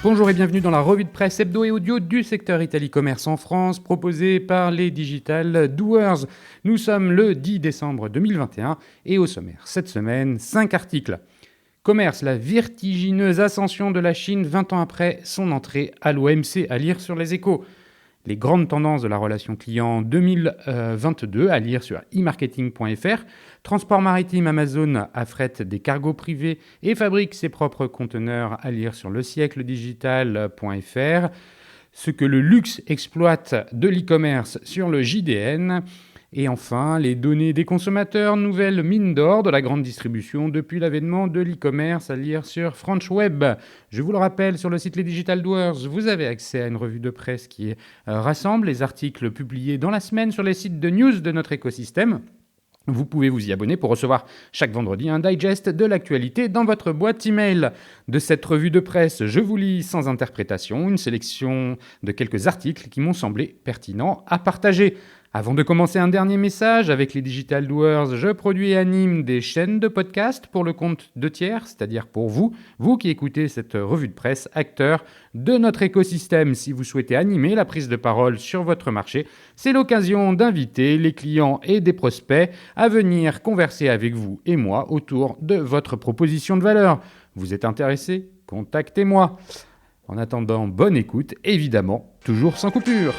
Bonjour et bienvenue dans la revue de presse hebdo et audio du secteur Italie-Commerce en France, proposée par les Digital Doers. Nous sommes le 10 décembre 2021 et au sommaire cette semaine, 5 articles. Commerce, la vertigineuse ascension de la Chine 20 ans après son entrée à l'OMC, à lire sur Les Échos. Les grandes tendances de la relation client 2022, à lire sur e-marketing.fr. Transport maritime, Amazon affrète des cargos privés et fabrique ses propres conteneurs, à lire sur lesiècledigital.fr. Ce que le luxe exploite de l'e-commerce sur le JDN. Et enfin, les données des consommateurs, nouvelle mine d'or de la grande distribution depuis l'avènement de l'e-commerce, à lire sur French Web. Je vous le rappelle, sur le site Les Digital Doers, vous avez accès à une revue de presse qui rassemble les articles publiés dans la semaine sur les sites de news de notre écosystème. Vous pouvez vous y abonner pour recevoir chaque vendredi un digest de l'actualité dans votre boîte email. De cette revue de presse, je vous lis sans interprétation une sélection de quelques articles qui m'ont semblé pertinents à partager. Avant de commencer, un dernier message. Avec les Digital Doers, je produis et anime des chaînes de podcast pour le compte de tiers, c'est-à-dire pour vous qui écoutez cette revue de presse, acteurs de notre écosystème. Si vous souhaitez animer la prise de parole sur votre marché, c'est l'occasion d'inviter les clients et des prospects à venir converser avec vous et moi autour de votre proposition de valeur. Vous êtes intéressé ? Contactez-moi. En attendant, bonne écoute, évidemment, toujours sans coupure.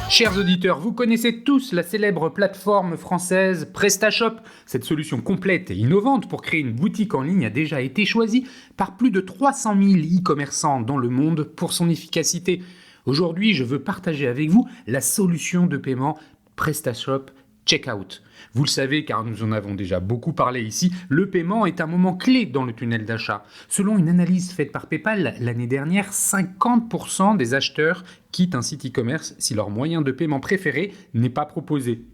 Chers auditeurs, vous connaissez tous la célèbre plateforme française PrestaShop. Cette solution complète et innovante pour créer une boutique en ligne a déjà été choisie par plus de 300 000 e-commerçants dans le monde pour son efficacité. Aujourd'hui, je veux partager avec vous la solution de paiement PrestaShop Checkout. Vous le savez car nous en avons déjà beaucoup parlé ici, le paiement est un moment clé dans le tunnel d'achat. Selon une analyse faite par PayPal l'année dernière, 50% des acheteurs quittent un site e-commerce si leur moyen de paiement préféré n'est pas proposé.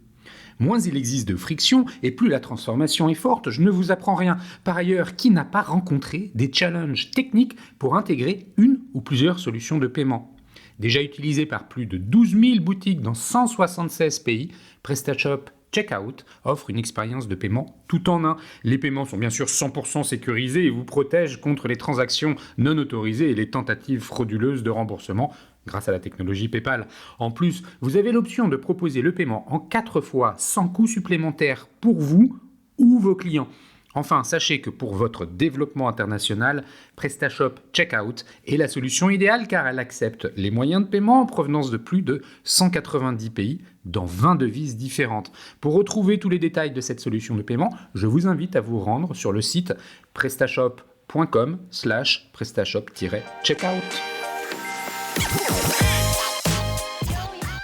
Moins il existe de friction et plus la transformation est forte, je ne vous apprends rien. Par ailleurs, qui n'a pas rencontré des challenges techniques pour intégrer une ou plusieurs solutions de paiement ? Déjà utilisé par plus de 12 000 boutiques dans 176 pays, PrestaShop Checkout offre une expérience de paiement tout en un. Les paiements sont bien sûr 100% sécurisés et vous protègent contre les transactions non autorisées et les tentatives frauduleuses de remboursement grâce à la technologie PayPal. En plus, vous avez l'option de proposer le paiement en 4 fois sans coût supplémentaire pour vous ou vos clients. Enfin, sachez que pour votre développement international, PrestaShop Checkout est la solution idéale car elle accepte les moyens de paiement en provenance de plus de 190 pays dans 20 devises différentes. Pour retrouver tous les détails de cette solution de paiement, je vous invite à vous rendre sur le site prestashop.com/prestashop-checkout.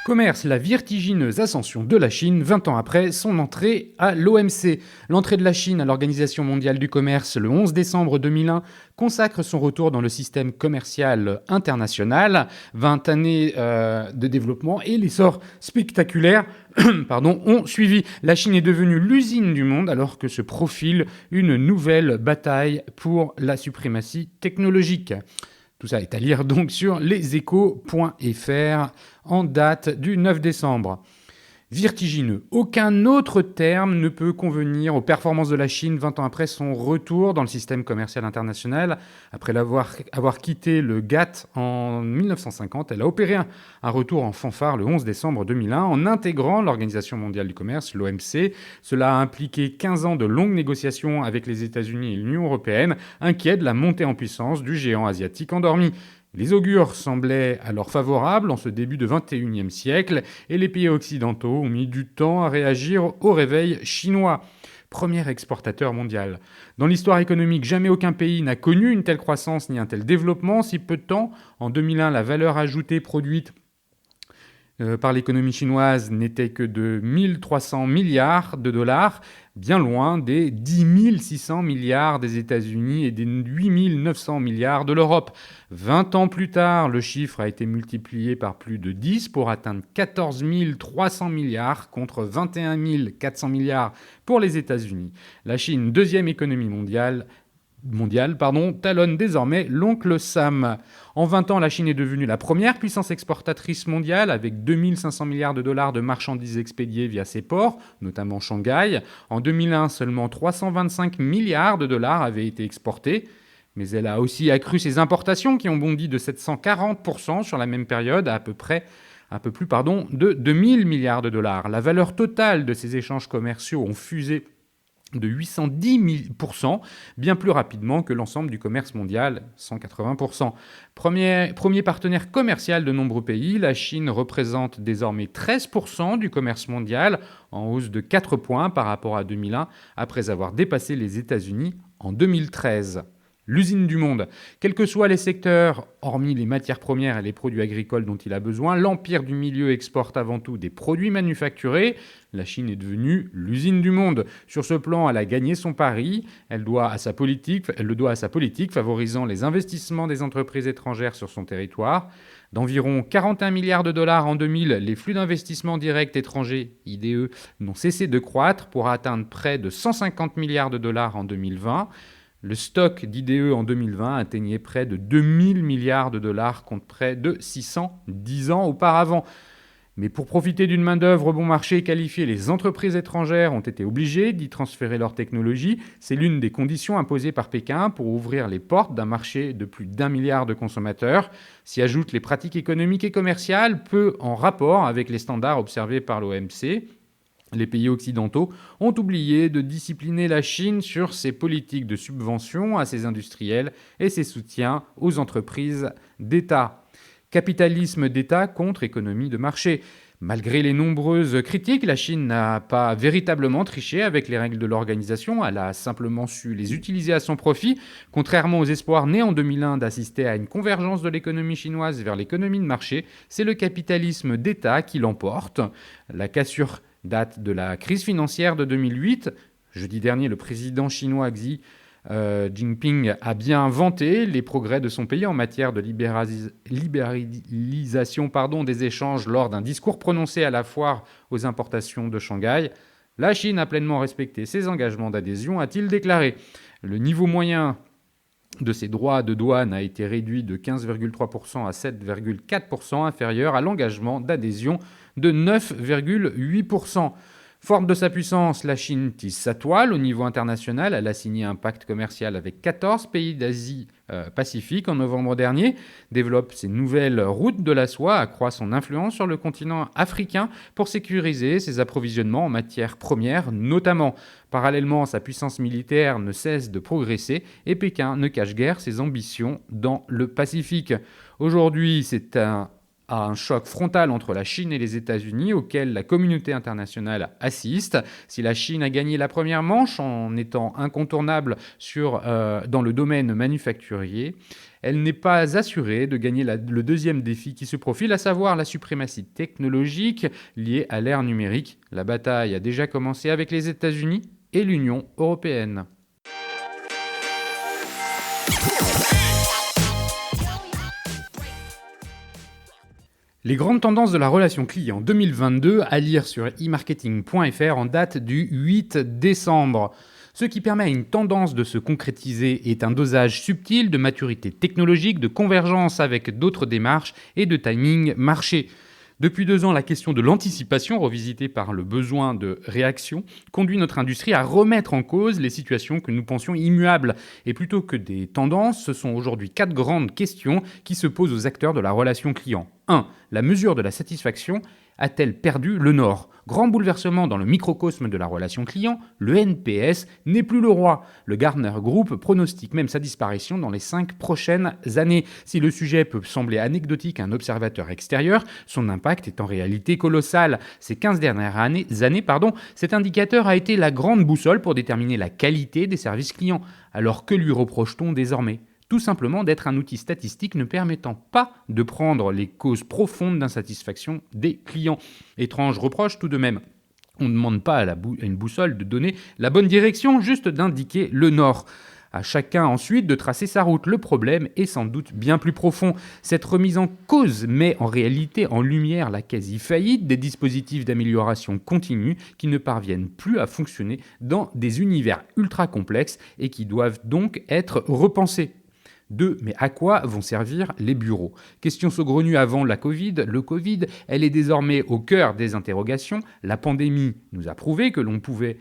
Commerce, la vertigineuse ascension de la Chine 20 ans après son entrée à l'OMC. L'entrée de la Chine à l'Organisation mondiale du commerce le 11 décembre 2001 consacre son retour dans le système commercial international. 20 années de développement et l'essor spectaculaire ont suivi. La Chine est devenue l'usine du monde alors que se profile une nouvelle bataille pour la suprématie technologique. Tout ça est à lire donc sur leséchos.fr en date du 9 décembre. Vertigineux. Aucun autre terme ne peut convenir aux performances de la Chine 20 ans après son retour dans le système commercial international. Après avoir quitté le GATT en 1950, elle a opéré un retour en fanfare le 11 décembre 2001 en intégrant l'Organisation mondiale du commerce, l'OMC. Cela a impliqué 15 ans de longues négociations avec les États-Unis et l'Union européenne, inquiets de la montée en puissance du géant asiatique endormi. Les augures semblaient alors favorables en ce début de XXIe siècle et les pays occidentaux ont mis du temps à réagir au réveil chinois. Premier exportateur mondial. Dans l'histoire économique, jamais aucun pays n'a connu une telle croissance ni un tel développement en si peu de temps. En 2001, la valeur ajoutée produite par l'économie chinoise n'était que de 1 300 milliards de dollars, bien loin des 10 600 milliards des États-Unis et des 8 900 milliards de l'Europe. 20 ans plus tard, le chiffre a été multiplié par plus de 10 pour atteindre 14 300 milliards contre 21 400 milliards pour les États-Unis. La Chine, deuxième économie mondiale, talonne désormais l'oncle Sam. En 20 ans, la Chine est devenue la première puissance exportatrice mondiale avec 2 500 milliards de dollars de marchandises expédiées via ses ports, notamment Shanghai. En 2001, seulement 325 milliards de dollars avaient été exportés. Mais elle a aussi accru ses importations qui ont bondi de 740% sur la même période à un peu plus de 2000 milliards de dollars. La valeur totale de ces échanges commerciaux ont fusé de 810%, bien plus rapidement que l'ensemble du commerce mondial, 180%. Premier partenaire commercial de nombreux pays, la Chine représente désormais 13% du commerce mondial, en hausse de 4 points par rapport à 2001, après avoir dépassé les États-Unis en 2013. L'usine du monde. Quels que soient les secteurs, hormis les matières premières et les produits agricoles dont il a besoin, l'empire du milieu exporte avant tout des produits manufacturés. La Chine est devenue l'usine du monde. Sur ce plan, elle a gagné son pari. Elle le doit à sa politique favorisant les investissements des entreprises étrangères sur son territoire. D'environ 41 milliards de dollars en 2000, les flux d'investissements directs étrangers, IDE, n'ont cessé de croître pour atteindre près de 150 milliards de dollars en 2020. Le stock d'IDE en 2020 atteignait près de 2000 milliards de dollars contre près de 610 ans auparavant. Mais pour profiter d'une main-d'œuvre bon marché qualifiée, les entreprises étrangères ont été obligées d'y transférer leur technologie. C'est l'une des conditions imposées par Pékin pour ouvrir les portes d'un marché de plus d'1 milliard de consommateurs. S'y ajoutent les pratiques économiques et commerciales peu en rapport avec les standards observés par l'OMC. Les pays occidentaux ont oublié de discipliner la Chine sur ses politiques de subvention à ses industriels et ses soutiens aux entreprises d'État. Capitalisme d'État contre économie de marché. Malgré les nombreuses critiques, la Chine n'a pas véritablement triché avec les règles de l'organisation, elle a simplement su les utiliser à son profit. Contrairement aux espoirs nés en 2001 d'assister à une convergence de l'économie chinoise vers l'économie de marché, c'est le capitalisme d'État qui l'emporte. La cassure date de la crise financière de 2008. Jeudi dernier, le président chinois Xi Jinping a bien vanté les progrès de son pays en matière de libéralisation des échanges lors d'un discours prononcé à la foire aux importations de Shanghai. La Chine a pleinement respecté ses engagements d'adhésion, a-t-il déclaré. Le niveau moyen de ses droits de douane a été réduit de 15,3% à 7,4%, inférieur à l'engagement d'adhésion de 9,8%. Forte de sa puissance, la Chine tisse sa toile au niveau international. Elle a signé un pacte commercial avec 14 pays d'Asie-Pacifique en novembre dernier, développe ses nouvelles routes de la soie, accroît son influence sur le continent africain pour sécuriser ses approvisionnements en matières premières notamment. Parallèlement, sa puissance militaire ne cesse de progresser et Pékin ne cache guère ses ambitions dans le Pacifique. Aujourd'hui, c'est un choc frontal entre la Chine et les États-Unis auquel la communauté internationale assiste. Si la Chine a gagné la première manche en étant incontournable dans le domaine manufacturier, elle n'est pas assurée de gagner le deuxième défi qui se profile, à savoir la suprématie technologique liée à l'ère numérique. La bataille a déjà commencé avec les États-Unis et l'Union européenne. Les grandes tendances de la relation client 2022 à lire sur e-marketing.fr en date du 8 décembre. Ce qui permet à une tendance de se concrétiser est un dosage subtil de maturité technologique, de convergence avec d'autres démarches et de timing marché. Depuis 2 ans, la question de l'anticipation, revisitée par le besoin de réaction, conduit notre industrie à remettre en cause les situations que nous pensions immuables. Et plutôt que des tendances, ce sont aujourd'hui 4 grandes questions qui se posent aux acteurs de la relation client. 1. La mesure de la satisfaction a-t-elle perdu le nord ? Grand bouleversement dans le microcosme de la relation client, le NPS n'est plus le roi. Le Gartner Group pronostique même sa disparition dans les 5 prochaines années. Si le sujet peut sembler anecdotique à un observateur extérieur, son impact est en réalité colossal. Ces 15 dernières années, cet indicateur a été la grande boussole pour déterminer la qualité des services clients. Alors que lui reproche-t-on désormais ? Tout simplement d'être un outil statistique ne permettant pas de prendre les causes profondes d'insatisfaction des clients. Étrange reproche tout de même. On ne demande pas à une boussole de donner la bonne direction, juste d'indiquer le nord. À chacun ensuite de tracer sa route. Le problème est sans doute bien plus profond. Cette remise en cause met en réalité en lumière la quasi-faillite des dispositifs d'amélioration continue qui ne parviennent plus à fonctionner dans des univers ultra complexes et qui doivent donc être repensés. 2. Mais à quoi vont servir les bureaux? Question saugrenue avant la Covid. Le Covid, elle est désormais au cœur des interrogations. La pandémie nous a prouvé que l'on pouvait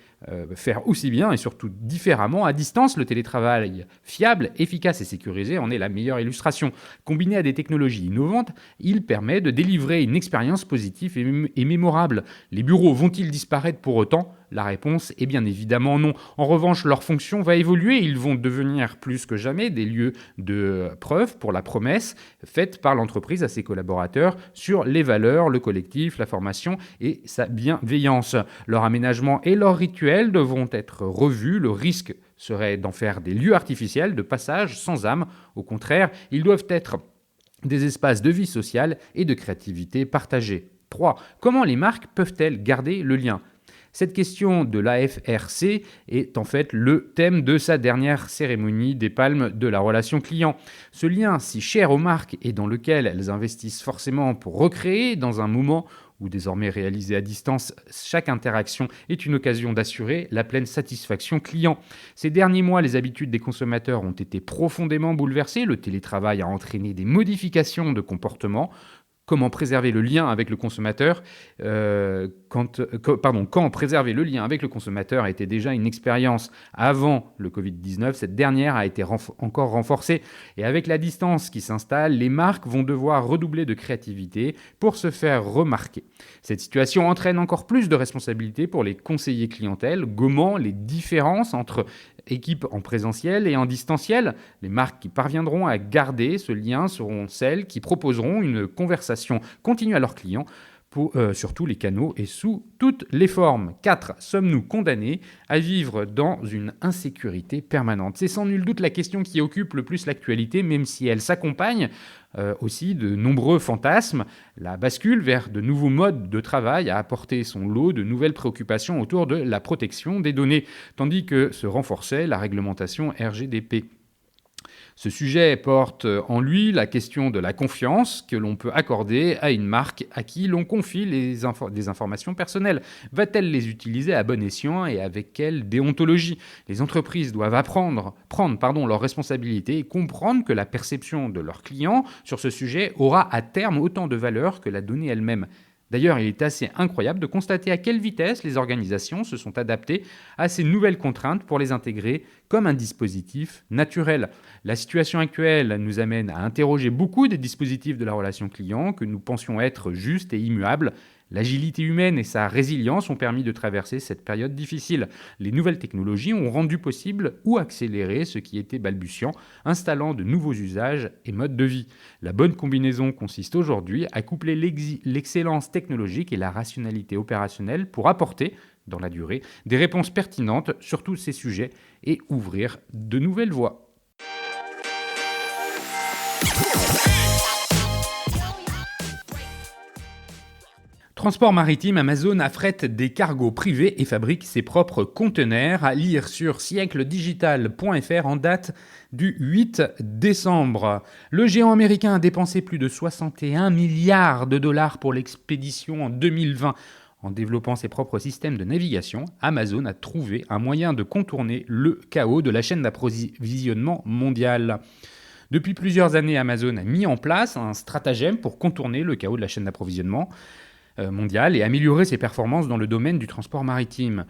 faire aussi bien et surtout différemment à distance. Le télétravail fiable, efficace et sécurisé en est la meilleure illustration. Combiné à des technologies innovantes, il permet de délivrer une expérience positive et mémorable. Les bureaux vont-ils disparaître pour autant? La réponse est bien évidemment non. En revanche, leur fonction va évoluer. Ils vont devenir plus que jamais des lieux de preuve pour la promesse faite par l'entreprise à ses collaborateurs sur les valeurs, le collectif, la formation et sa bienveillance. Leur aménagement et leurs rituels devront être revus. Le risque serait d'en faire des lieux artificiels de passage sans âme. Au contraire, ils doivent être des espaces de vie sociale et de créativité partagés. 3. Comment les marques peuvent-elles garder le lien? Cette question de l'AFRC est en fait le thème de sa dernière cérémonie des palmes de la relation client. Ce lien si cher aux marques et dans lequel elles investissent forcément pour recréer dans un moment où désormais réalisé à distance, chaque interaction est une occasion d'assurer la pleine satisfaction client. Ces derniers mois, les habitudes des consommateurs ont été profondément bouleversées. Le télétravail a entraîné des modifications de comportement. Comment préserver le lien avec le consommateur quand préserver le lien avec le consommateur était déjà une expérience avant le Covid-19, cette dernière a été encore renforcée. Et avec la distance qui s'installe, les marques vont devoir redoubler de créativité pour se faire remarquer. Cette situation entraîne encore plus de responsabilités pour les conseillers clientèle, gommant les différences entre équipes en présentiel et en distanciel. Les marques qui parviendront à garder ce lien seront celles qui proposeront une conversation continue à leurs clients sur tous les canaux et sous toutes les formes. 4. Sommes-nous condamnés à vivre dans une insécurité permanente? C'est sans nul doute la question qui occupe le plus l'actualité, même si elle s'accompagne aussi de nombreux fantasmes. La bascule vers de nouveaux modes de travail a apporté son lot de nouvelles préoccupations autour de la protection des données, tandis que se renforçait la réglementation RGDP. Ce sujet porte en lui la question de la confiance que l'on peut accorder à une marque à qui l'on confie des informations personnelles. Va-t-elle les utiliser à bon escient et avec quelle déontologie? Les entreprises doivent prendre leurs responsabilités et comprendre que la perception de leurs clients sur ce sujet aura à terme autant de valeur que la donnée elle-même. D'ailleurs, il est assez incroyable de constater à quelle vitesse les organisations se sont adaptées à ces nouvelles contraintes pour les intégrer comme un dispositif naturel. La situation actuelle nous amène à interroger beaucoup des dispositifs de la relation client que nous pensions être justes et immuables. L'agilité humaine et sa résilience ont permis de traverser cette période difficile. Les nouvelles technologies ont rendu possible ou accéléré ce qui était balbutiant, installant de nouveaux usages et modes de vie. La bonne combinaison consiste aujourd'hui à coupler l'excellence technologique et la rationalité opérationnelle pour apporter, dans la durée, des réponses pertinentes sur tous ces sujets et ouvrir de nouvelles voies. Transport maritime, Amazon affrète des cargos privés et fabrique ses propres conteneurs. À lire sur siècledigital.fr en date du 8 décembre. Le géant américain a dépensé plus de 61 milliards de dollars pour l'expédition en 2020. En développant ses propres systèmes de navigation, Amazon a trouvé un moyen de contourner le chaos de la chaîne d'approvisionnement mondiale. Depuis plusieurs années, Amazon a mis en place un stratagème pour contourner le chaos de la chaîne d'approvisionnement mondiale et améliorer ses performances dans le domaine du transport maritime.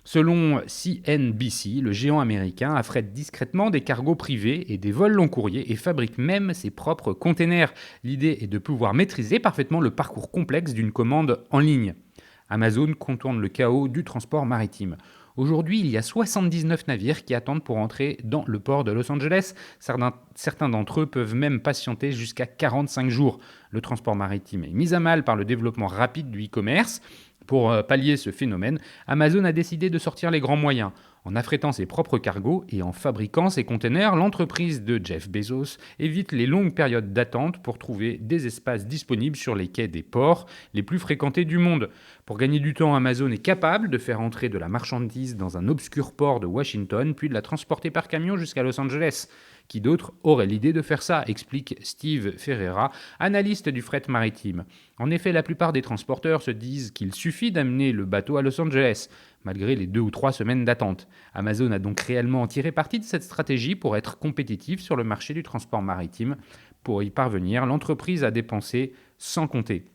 Selon CNBC, le géant américain affrète discrètement des cargos privés et des vols long courriers et fabrique même ses propres containers. L'idée est de pouvoir maîtriser parfaitement le parcours complexe d'une commande en ligne. Amazon contourne le chaos du transport maritime. Aujourd'hui, il y a 79 navires qui attendent pour entrer dans le port de Los Angeles. Certains d'entre eux peuvent même patienter jusqu'à 45 jours. Le transport maritime est mis à mal par le développement rapide du e-commerce. Pour pallier ce phénomène, Amazon a décidé de sortir les grands moyens. En affrétant ses propres cargos et en fabriquant ses containers, l'entreprise de Jeff Bezos évite les longues périodes d'attente pour trouver des espaces disponibles sur les quais des ports les plus fréquentés du monde. Pour gagner du temps, Amazon est capable de faire entrer de la marchandise dans un obscur port de Washington, puis de la transporter par camion jusqu'à Los Angeles. Qui d'autre aurait l'idée de faire ça, explique Steve Ferreira, analyste du fret maritime. En effet, la plupart des transporteurs se disent qu'il suffit d'amener le bateau à Los Angeles, malgré les 2 ou 3 semaines d'attente. Amazon a donc réellement tiré parti de cette stratégie pour être compétitif sur le marché du transport maritime. Pour y parvenir, l'entreprise a dépensé sans compter.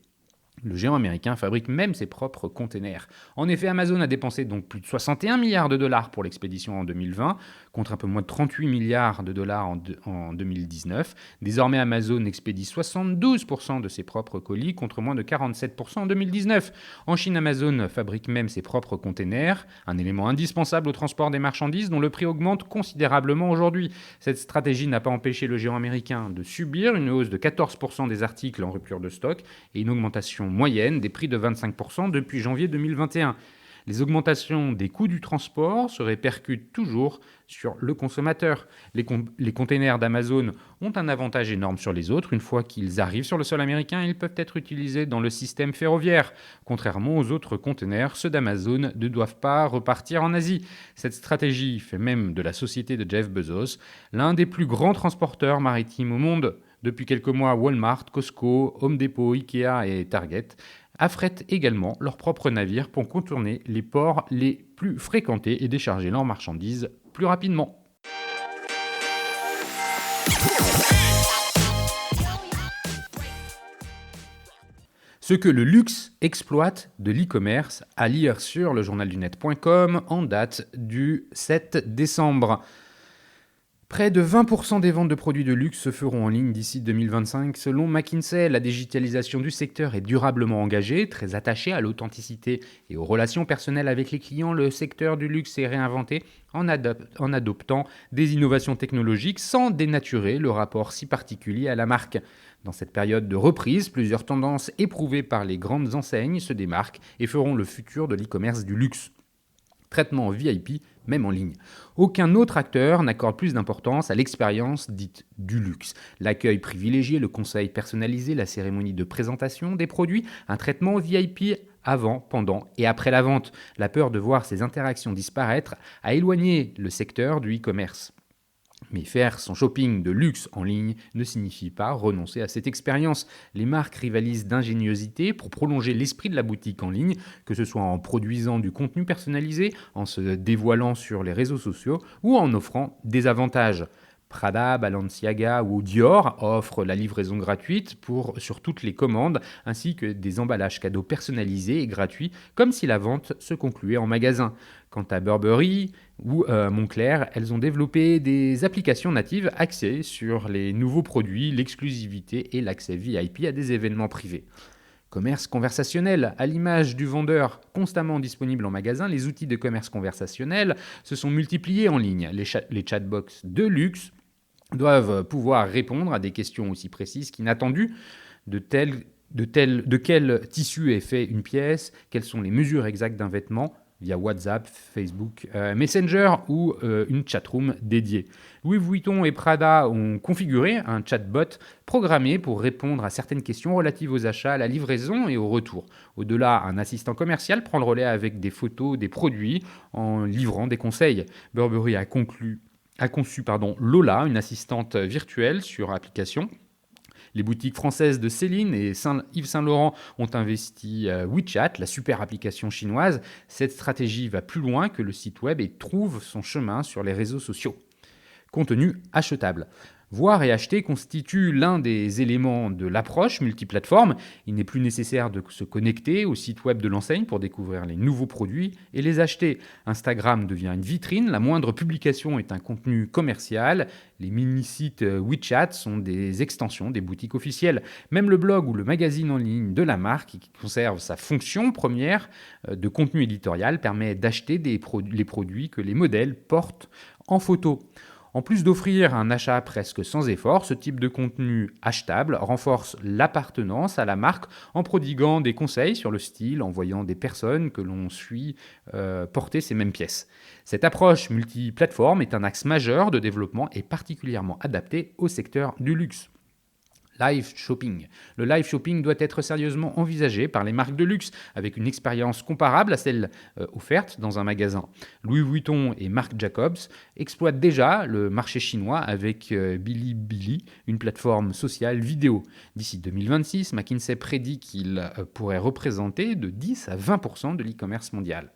Le géant américain fabrique même ses propres containers. En effet, Amazon a dépensé donc plus de 61 milliards de dollars pour l'expédition en 2020, contre un peu moins de 38 milliards de dollars en 2019. Désormais, Amazon expédie 72% de ses propres colis, contre moins de 47% en 2019. En Chine, Amazon fabrique même ses propres containers, un élément indispensable au transport des marchandises dont le prix augmente considérablement aujourd'hui. Cette stratégie n'a pas empêché le géant américain de subir une hausse de 14% des articles en rupture de stock et une augmentation moyenne des prix de 25% depuis janvier 2021. Les augmentations des coûts du transport se répercutent toujours sur le consommateur. Les containers d'Amazon ont un avantage énorme sur les autres. Une fois qu'ils arrivent sur le sol américain, ils peuvent être utilisés dans le système ferroviaire. Contrairement aux autres containers, ceux d'Amazon ne doivent pas repartir en Asie. Cette stratégie fait même de la société de Jeff Bezos l'un des plus grands transporteurs maritimes au monde. Depuis quelques mois, Walmart, Costco, Home Depot, Ikea et Target affrètent également leurs propres navires pour contourner les ports les plus fréquentés et décharger leurs marchandises plus rapidement. Ce que le luxe exploite de l'e-commerce, à lire sur lejournaldunet.com en date du 7 décembre. Près de 20% des ventes de produits de luxe se feront en ligne d'ici 2025. Selon McKinsey, la digitalisation du secteur est durablement engagée, très attachée à l'authenticité et aux relations personnelles avec les clients. Le secteur du luxe s'est réinventé en adoptant des innovations technologiques sans dénaturer le rapport si particulier à la marque. Dans cette période de reprise, plusieurs tendances éprouvées par les grandes enseignes se démarquent et feront le futur de l'e-commerce du luxe. Traitement VIP, même en ligne. Aucun autre acteur n'accorde plus d'importance à l'expérience dite du luxe. L'accueil privilégié, le conseil personnalisé, la cérémonie de présentation des produits, un traitement VIP avant, pendant et après la vente. La peur de voir ces interactions disparaître a éloigné le secteur du e-commerce. Mais faire son shopping de luxe en ligne ne signifie pas renoncer à cette expérience. Les marques rivalisent d'ingéniosité pour prolonger l'esprit de la boutique en ligne, que ce soit en produisant du contenu personnalisé, en se dévoilant sur les réseaux sociaux ou en offrant des avantages. Prada, Balenciaga ou Dior offrent la livraison gratuite sur toutes les commandes, ainsi que des emballages cadeaux personnalisés et gratuits, comme si la vente se concluait en magasin. Quant à Burberry ou Moncler, elles ont développé des applications natives axées sur les nouveaux produits, l'exclusivité et l'accès VIP à des événements privés. Commerce conversationnel, à l'image du vendeur constamment disponible en magasin, les outils de commerce conversationnel se sont multipliés en ligne. Les chatbots de luxe doivent pouvoir répondre à des questions aussi précises qu'inattendues. De quel tissu est fait une pièce, quelles sont les mesures exactes d'un vêtement, via WhatsApp, Facebook, Messenger ou une chatroom dédiée. Louis Vuitton et Prada ont configuré un chatbot programmé pour répondre à certaines questions relatives aux achats, à la livraison et au retour. Au-delà, un assistant commercial prend le relais avec des photos des produits en livrant des conseils. Burberry a conçu Lola, une assistante virtuelle sur application. Les boutiques françaises de Céline et Yves Saint Laurent ont investi WeChat, la super application chinoise. Cette stratégie va plus loin que le site web et trouve son chemin sur les réseaux sociaux. Contenu achetable. Voir et acheter constitue l'un des éléments de l'approche multiplateforme. Il n'est plus nécessaire de se connecter au site web de l'enseigne pour découvrir les nouveaux produits et les acheter. Instagram devient une vitrine, la moindre publication est un contenu commercial. Les mini-sites WeChat sont des extensions des boutiques officielles. Même le blog ou le magazine en ligne de la marque, qui conserve sa fonction première de contenu éditorial, permet d'acheter les produits que les modèles portent en photo. En plus d'offrir un achat presque sans effort, ce type de contenu achetable renforce l'appartenance à la marque en prodiguant des conseils sur le style, en voyant des personnes que l'on suit porter ces mêmes pièces. Cette approche multiplateforme est un axe majeur de développement et particulièrement adapté au secteur du luxe. live shopping. Le live shopping doit être sérieusement envisagé par les marques de luxe, avec une expérience comparable à celle offerte dans un magasin. Louis Vuitton et Marc Jacobs exploitent déjà le marché chinois avec Bilibili, une plateforme sociale vidéo. D'ici 2026, McKinsey prédit qu'il pourrait représenter de 10 à 20% de l'e-commerce mondial.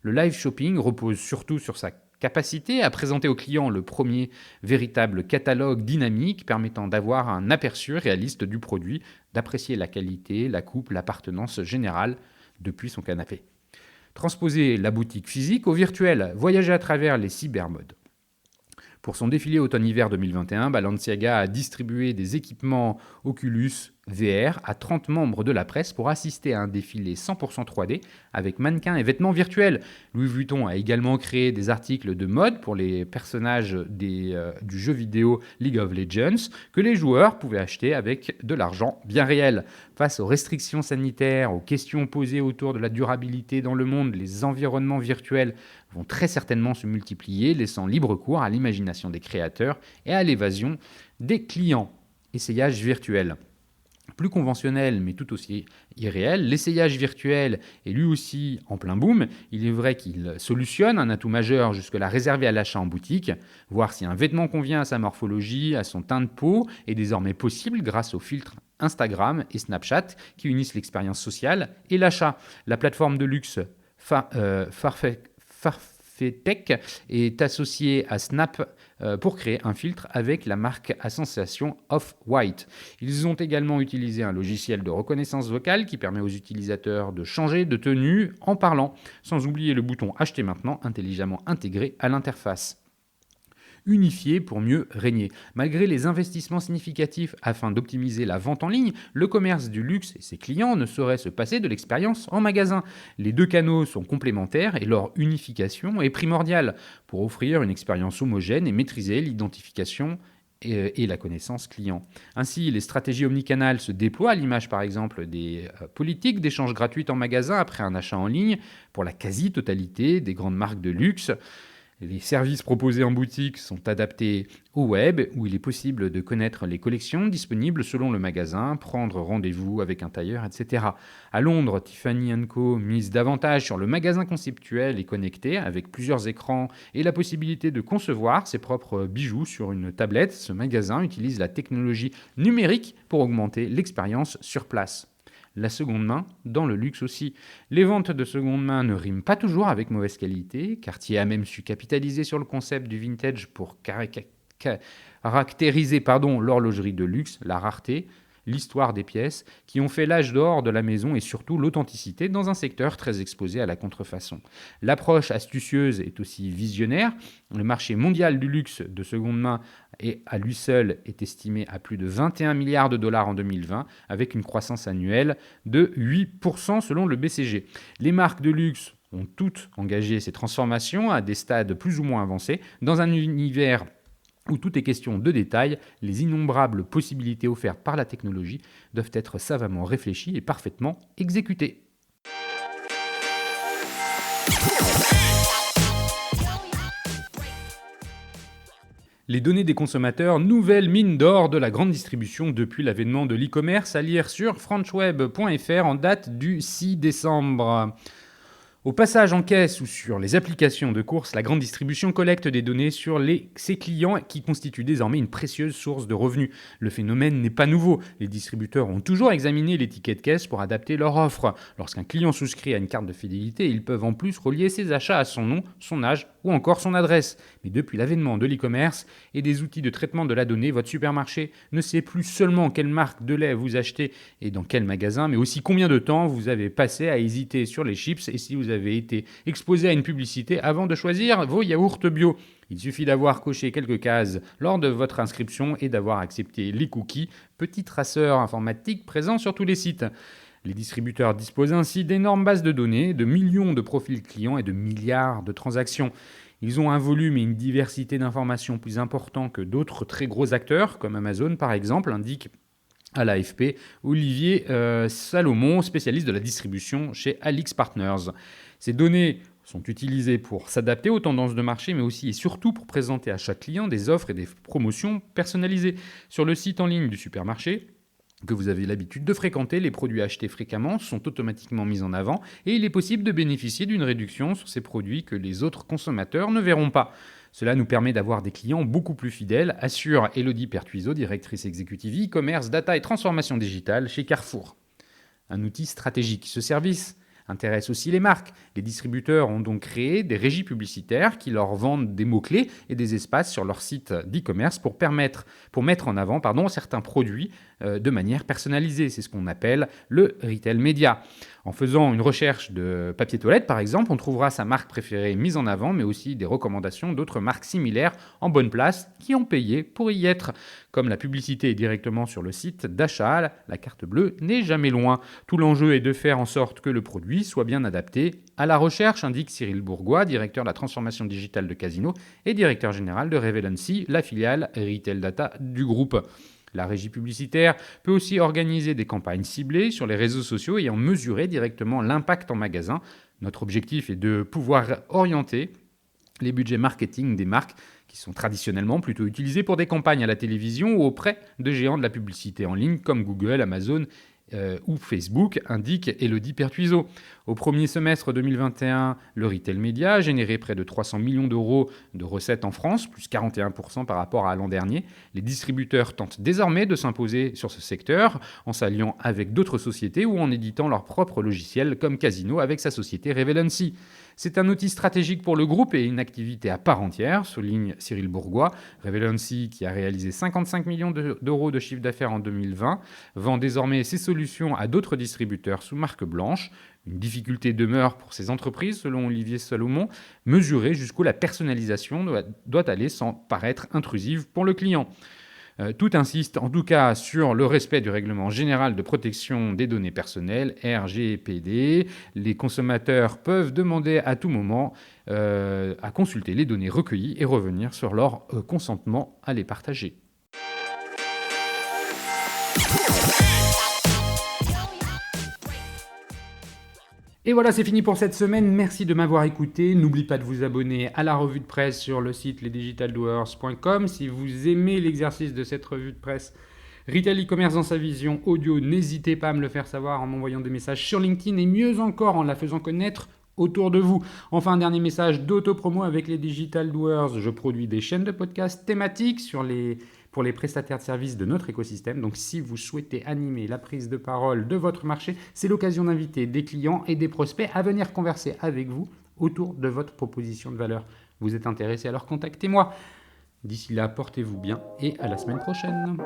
Le live shopping repose surtout sur sa capacité à présenter au client le premier véritable catalogue dynamique permettant d'avoir un aperçu réaliste du produit, d'apprécier la qualité, la coupe, l'appartenance générale depuis son canapé. Transposer la boutique physique au virtuel, voyager à travers les cybermodes. Pour son défilé automne-hiver 2021, Balenciaga a distribué des équipements Oculus VR à 30 membres de la presse pour assister à un défilé 100% 3D avec mannequins et vêtements virtuels. Louis Vuitton a également créé des articles de mode pour les personnages du jeu vidéo League of Legends que les joueurs pouvaient acheter avec de l'argent bien réel. Face aux restrictions sanitaires, aux questions posées autour de la durabilité dans le monde, les environnements virtuels vont très certainement se multiplier, laissant libre cours à l'imagination des créateurs et à l'évasion des clients. Essayage virtuel. Plus conventionnel, mais tout aussi irréel, l'essayage virtuel est lui aussi en plein boom. Il est vrai qu'il solutionne un atout majeur jusque-là réservé à l'achat en boutique. Voir si un vêtement convient à sa morphologie, à son teint de peau, est désormais possible grâce aux filtres Instagram et Snapchat qui unissent l'expérience sociale et l'achat. La plateforme de luxe Farfetch est associée à Snap pour créer un filtre avec la marque à sensation Off-White. Ils ont également utilisé un logiciel de reconnaissance vocale qui permet aux utilisateurs de changer de tenue en parlant, sans oublier le bouton Acheter maintenant intelligemment intégré à l'interface. Unifié pour mieux régner. Malgré les investissements significatifs afin d'optimiser la vente en ligne, le commerce du luxe et ses clients ne sauraient se passer de l'expérience en magasin. Les deux canaux sont complémentaires et leur unification est primordiale pour offrir une expérience homogène et maîtriser l'identification et la connaissance client. Ainsi, les stratégies omnicanales se déploient à l'image par exemple des politiques d'échange gratuit en magasin après un achat en ligne pour la quasi-totalité des grandes marques de luxe. Les services proposés en boutique sont adaptés au web, où il est possible de connaître les collections disponibles selon le magasin, prendre rendez-vous avec un tailleur, etc. À Londres, Tiffany & Co mise davantage sur le magasin conceptuel et connecté, avec plusieurs écrans et la possibilité de concevoir ses propres bijoux sur une tablette. Ce magasin utilise la technologie numérique pour augmenter l'expérience sur place. La seconde main dans le luxe aussi. Les ventes de seconde main ne riment pas toujours avec mauvaise qualité. Cartier a même su capitaliser sur le concept du vintage pour caractériser l'horlogerie de luxe, la rareté, l'histoire des pièces, qui ont fait l'âge d'or de la maison et surtout l'authenticité dans un secteur très exposé à la contrefaçon. L'approche astucieuse est aussi visionnaire. Le marché mondial du luxe de seconde main à lui seul est estimé à plus de 21 milliards de dollars en 2020, avec une croissance annuelle de 8% selon le BCG. Les marques de luxe ont toutes engagé ces transformations à des stades plus ou moins avancés, dans un univers où tout est question de détails. Les innombrables possibilités offertes par la technologie doivent être savamment réfléchies et parfaitement exécutées. Les données des consommateurs, nouvelle mine d'or de la grande distribution depuis l'avènement de l'e-commerce, à lire sur franchweb.fr en date du 6 décembre. Au passage en caisse ou sur les applications de course, la grande distribution collecte des données sur ses clients qui constituent désormais une précieuse source de revenus. Le phénomène n'est pas nouveau. Les distributeurs ont toujours examiné les tickets de caisse pour adapter leur offre. Lorsqu'un client souscrit à une carte de fidélité, ils peuvent en plus relier ses achats à son nom, son âge ou encore son adresse. Mais depuis l'avènement de l'e-commerce et des outils de traitement de la donnée, votre supermarché ne sait plus seulement quelle marque de lait vous achetez et dans quel magasin, mais aussi combien de temps vous avez passé à hésiter sur les chips et si vous avez été exposé à une publicité avant de choisir vos yaourts bio. Il suffit d'avoir coché quelques cases lors de votre inscription et d'avoir accepté les cookies, petits traceurs informatiques présents sur tous les sites. Les distributeurs disposent ainsi d'énormes bases de données, de millions de profils clients et de milliards de transactions. Ils ont un volume et une diversité d'informations plus importants que d'autres très gros acteurs, comme Amazon par exemple, indique à l'AFP Olivier Salomon, spécialiste de la distribution chez Alix Partners. Ces données sont utilisées pour s'adapter aux tendances de marché, mais aussi et surtout pour présenter à chaque client des offres et des promotions personnalisées. Sur le site en ligne du supermarché, que vous avez l'habitude de fréquenter, les produits achetés fréquemment sont automatiquement mis en avant et il est possible de bénéficier d'une réduction sur ces produits que les autres consommateurs ne verront pas. Cela nous permet d'avoir des clients beaucoup plus fidèles, assure Elodie Pertuiseau, directrice exécutive e-commerce, data et transformation digitale chez Carrefour. Un outil stratégique. Ce service intéresse aussi les marques. Les distributeurs ont donc créé des régies publicitaires qui leur vendent des mots-clés et des espaces sur leur site d'e-commerce pour mettre en avant certains produits de manière personnalisée. C'est ce qu'on appelle le retail média. En faisant une recherche de papier toilette, par exemple, on trouvera sa marque préférée mise en avant, mais aussi des recommandations d'autres marques similaires en bonne place qui ont payé pour y être. Comme la publicité est directement sur le site d'achat, la carte bleue n'est jamais loin. Tout l'enjeu est de faire en sorte que le produit soit bien adapté à la recherche, indique Cyril Bourgois, directeur de la transformation digitale de Casino et directeur général de Revelancy, la filiale Retail Data du groupe. La régie publicitaire peut aussi organiser des campagnes ciblées sur les réseaux sociaux et en mesurer directement l'impact en magasin. Notre objectif est de pouvoir orienter les budgets marketing des marques qui sont traditionnellement plutôt utilisés pour des campagnes à la télévision ou auprès de géants de la publicité en ligne comme Google, Amazon ou Facebook, indique Elodie Pertuiseau. Au premier semestre 2021, le retail média a généré près de 300 millions d'euros de recettes en France, plus 41% par rapport à l'an dernier. Les distributeurs tentent désormais de s'imposer sur ce secteur en s'alliant avec d'autres sociétés ou en éditant leur propre logiciel comme Casino avec sa société Revelancy. C'est un outil stratégique pour le groupe et une activité à part entière, souligne Cyril Bourgois. Revelancy, qui a réalisé 55 millions d'euros de chiffre d'affaires en 2020, vend désormais ses solutions à d'autres distributeurs sous marque blanche. Une difficulté demeure pour ces entreprises, selon Olivier Salomon, mesurer jusqu'où la personnalisation doit aller sans paraître intrusive pour le client. Tout insiste en tout cas sur le respect du règlement général de protection des données personnelles, RGPD. Les consommateurs peuvent demander à tout moment à consulter les données recueillies et revenir sur leur consentement à les partager. Et voilà, c'est fini pour cette semaine. Merci de m'avoir écouté. N'oublie pas de vous abonner à la revue de presse sur le site lesdigitaldoers.com. Si vous aimez l'exercice de cette revue de presse Retail e-commerce dans sa vision audio, n'hésitez pas à me le faire savoir en m'envoyant des messages sur LinkedIn et mieux encore en la faisant connaître autour de vous. Enfin, un dernier message d'auto-promo avec les Digital Doers. Je produis des chaînes de podcasts thématiques pour les prestataires de services de notre écosystème. Donc, si vous souhaitez animer la prise de parole de votre marché, c'est l'occasion d'inviter des clients et des prospects à venir converser avec vous autour de votre proposition de valeur. Vous êtes intéressé, alors contactez-moi. D'ici là, portez-vous bien et à la semaine prochaine.